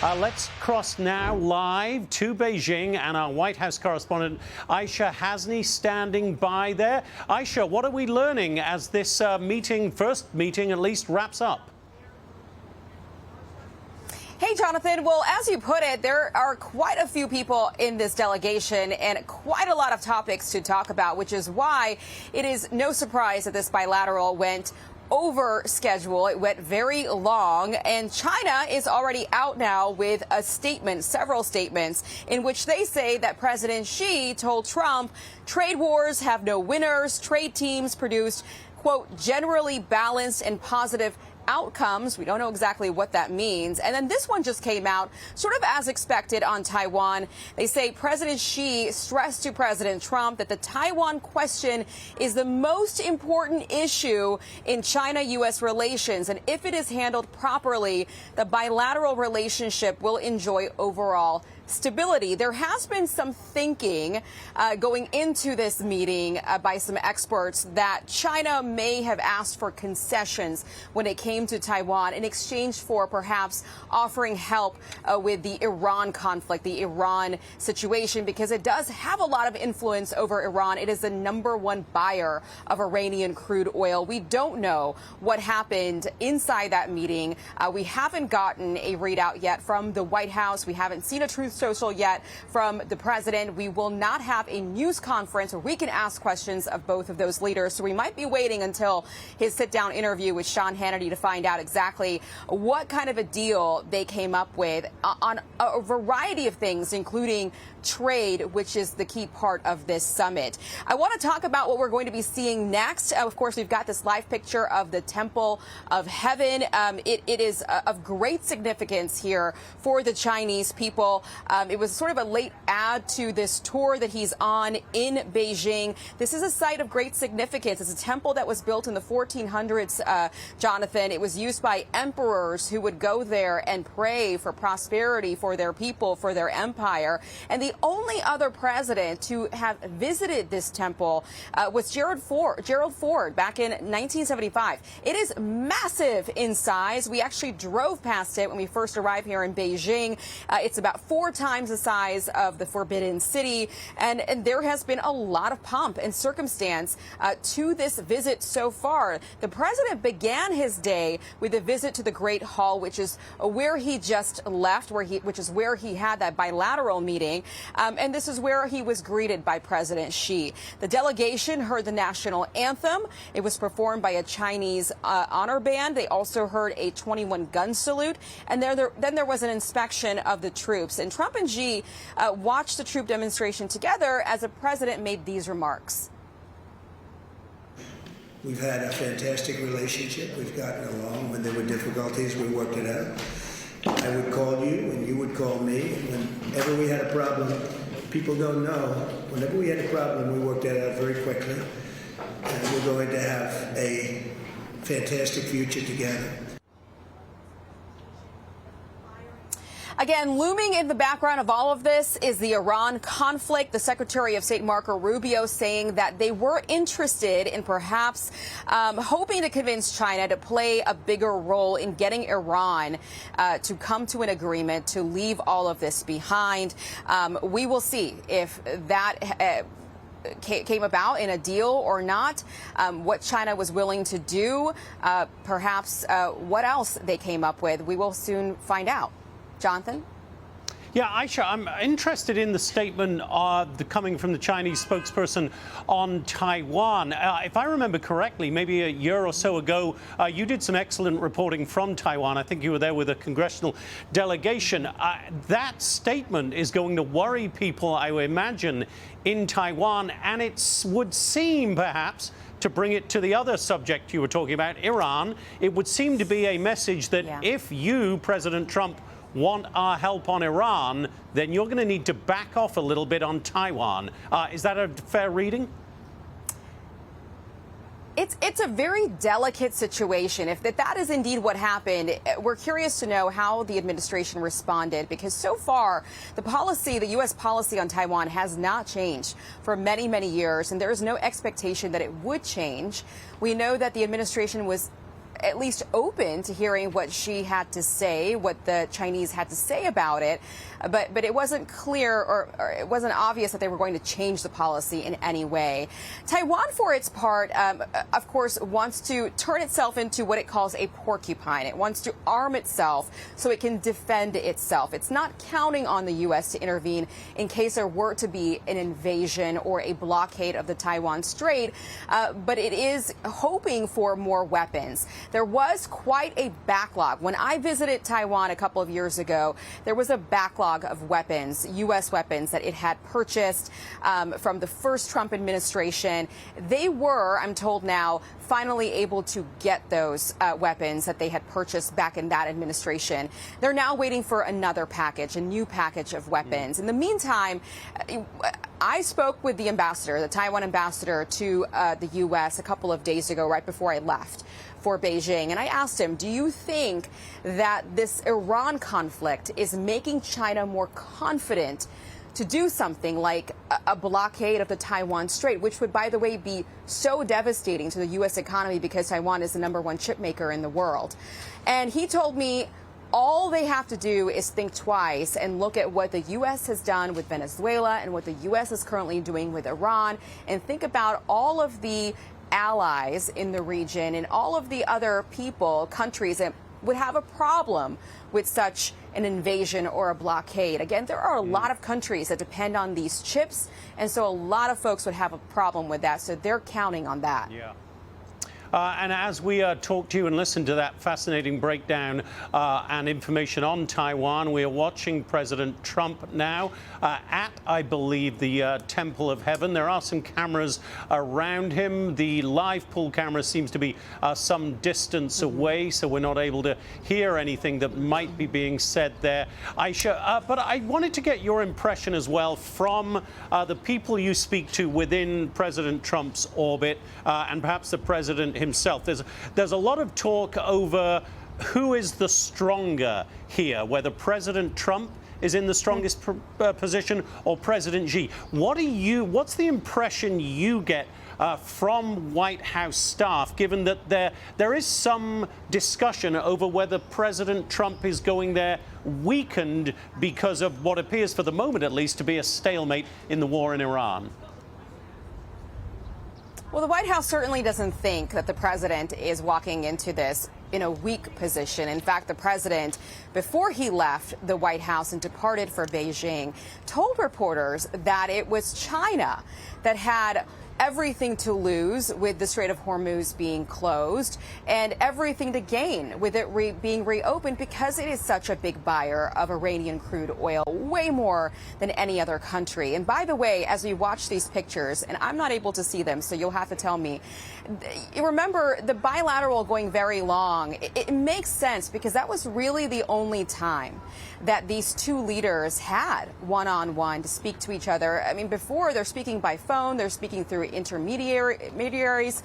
Let's cross now live to Beijing, and our White House correspondent Aishah Hasnie standing by there. Aishah, what are we learning as this first meeting at least, wraps up? Hey, Jonathan. Well, as you put it, there are quite a few people in this delegation and quite a lot of topics to talk about, which is why it is no surprise that this bilateral went over schedule. It went very long, and China is already out now with a statement, several statements, in which they say that President Xi told Trump trade wars have no winners. Trade teams produced, quote, generally balanced and positive outcomes. We don't know exactly what that means. And then this one just came out sort of as expected on Taiwan. They say President Xi stressed to President Trump that the Taiwan question is the most important issue in China-U.S. relations. And if it is handled properly, the bilateral relationship will enjoy overall stability. There has been some thinking going into this meeting by some experts that China may have asked for concessions when it came to Taiwan in exchange for perhaps offering help with the Iran conflict, the Iran situation, because it does have a lot of influence over Iran. It is the #1 buyer of Iranian crude oil. We don't know what happened inside that meeting. We haven't gotten a readout yet from the White House. We haven't seen a truth social yet from the president. We will not have a news conference where we can ask questions of both of those leaders. So we might be waiting until his sit-down interview with Sean Hannity to find out exactly what kind of a deal they came up with on a variety of things, including trade, which is the key part of this summit. I want to talk about what we're going to be seeing next. Of course, we've got this live picture of the Temple of Heaven. It is of great significance here for the Chinese people. It was sort of a late add to this tour that he's on in Beijing. This is a site of great significance. It's a temple that was built in the 1400s, Jonathan. It was used by emperors who would go there and pray for prosperity for their people, for their empire. And the only other president to have visited this temple was Gerald Ford back in 1975. It is massive in size. We actually drove past it when we first arrived here in Beijing. It's about 4 times the size of the Forbidden City, and there has been a lot of pomp and circumstance to this visit so far. The president began his day with a visit to the Great Hall, which is where he just left, which is where he had that bilateral meeting. And this is where he was greeted by President Xi. The delegation heard the national anthem. It was performed by a Chinese honor band. They also heard a 21-gun salute. And then there was an inspection of the troops. And Trump and Xi watched the troop demonstration together as the president made these remarks. We've had a fantastic relationship. We've gotten along. When there were difficulties, we worked it out. I would call you, and you would call me. Whenever we had a problem, people don't know. Whenever we had a problem, we worked that out very quickly. And we're going to have a fantastic future together. Again, looming in the background of all of this is the Iran conflict. The Secretary of State, Marco Rubio, saying that they were interested in perhaps hoping to convince China to play a bigger role in getting Iran to come to an agreement to leave all of this behind. We will see if that came about in a deal or not, what China was willing to do, perhaps what else they came up with. We will soon find out. Jonathan? Yeah, Aishah, I'm interested in the statement coming from the Chinese spokesperson on Taiwan. If I remember correctly, maybe a year or so ago, you did some excellent reporting from Taiwan. I think you were there with a congressional delegation. That statement is going to worry people, I would imagine, in Taiwan, and it would seem, perhaps, to bring it to the other subject you were talking about, Iran, it would seem to be a message that if you, President Trump, want our help on Iran, then you're going to need to back off a little bit on Taiwan. Is that a fair reading? It's a very delicate situation. If that is indeed what happened, we're curious to know how the administration responded, because so far the U.S. policy on Taiwan has not changed for many, many years, and there is no expectation that it would change. We know that the administration was at least open to hearing what she had to say, what the Chinese had to say about it. But it wasn't clear or it wasn't obvious that they were going to change the policy in any way. Taiwan, for its part, of course, wants to turn itself into what it calls a porcupine. It wants to arm itself so it can defend itself. It's not counting on the U.S. to intervene in case there were to be an invasion or a blockade of the Taiwan Strait, but it is hoping for more weapons. There was quite a backlog. When I visited Taiwan a couple of years ago, there was a backlog of weapons, U.S. weapons that it had purchased from the first Trump administration. They were, I'm told now, finally able to get those weapons that they had purchased back in that administration. They're now waiting for another package, a new package of weapons. In the meantime, I spoke with the ambassador, the Taiwan ambassador to the U.S. a couple of days ago, right before I left for Beijing. And I asked him, do you think that this Iran conflict is making China more confident to do something like a blockade of the Taiwan Strait, which would, by the way, be so devastating to the U.S. economy because Taiwan is the #1 chip maker in the world? And he told me all they have to do is think twice and look at what the U.S. has done with Venezuela and what the U.S. is currently doing with Iran, and think about all of the allies in the region and all of the other people, countries that would have a problem with such an invasion or a blockade. Again, there are a lot of countries that depend on these chips, and so a lot of folks would have a problem with that, so they're counting on that. Yeah. And as we talk to you and listen to that fascinating breakdown and information on Taiwan, we are watching President Trump now at, I believe, the Temple of Heaven. There are some cameras around him. The live pool camera seems to be some distance away, so we're not able to hear anything that might be being said there. Aishah, but I wanted to get your impression as well from the people you speak to within President Trump's orbit and perhaps the president himself. There's a lot of talk over who is the stronger here, whether President Trump is in the strongest position or President Xi. What's the impression you get from White House staff, given that there is some discussion over whether President Trump is going there weakened because of what appears, for the moment at least, to be a stalemate in the war in Iran? Well, the White House certainly doesn't think that the president is walking into this in a weak position. In fact, the president, before he left the White House and departed for Beijing, told reporters that it was China that had everything to lose with the Strait of Hormuz being closed and everything to gain with it being reopened because it is such a big buyer of Iranian crude oil, way more than any other country. And by the way, as we watch these pictures, and I'm not able to see them, so you'll have to tell me, you remember the bilateral going very long. It makes sense because that was really the only time that these two leaders had one-on-one to speak to each other. I mean, before they're speaking by phone, they're speaking through intermediaries,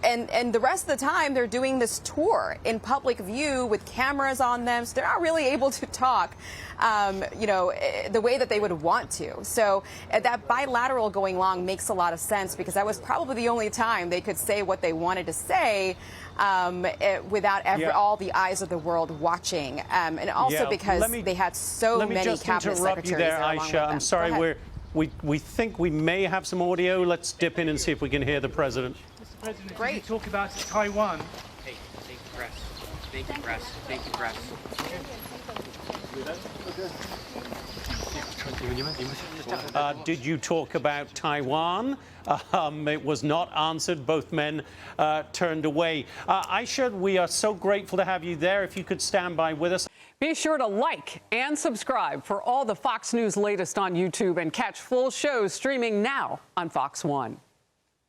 and the rest of the time they're doing this tour in public view with cameras on them, so they're not really able to talk the way that they would want to. So that bilateral going long makes a lot of sense because that was probably the only time they could say what they wanted to say without all the eyes of the world watching, and also because they had so many cabinet secretaries there along with them. Let me just interrupt you there, Aishah. I'm sorry, we think we may have some audio. Let's dip in and see if we can hear the president. Mr. President, Great. Can you talk about Taiwan? Hey, thank you, press. Thank you, press. Thank you, press. Did you talk about Taiwan? It was not answered. Both men turned away. Aishah, we are so grateful to have you there. If you could stand by with us. Be sure to like and subscribe for all the Fox News latest on YouTube and catch full shows streaming now on Fox One.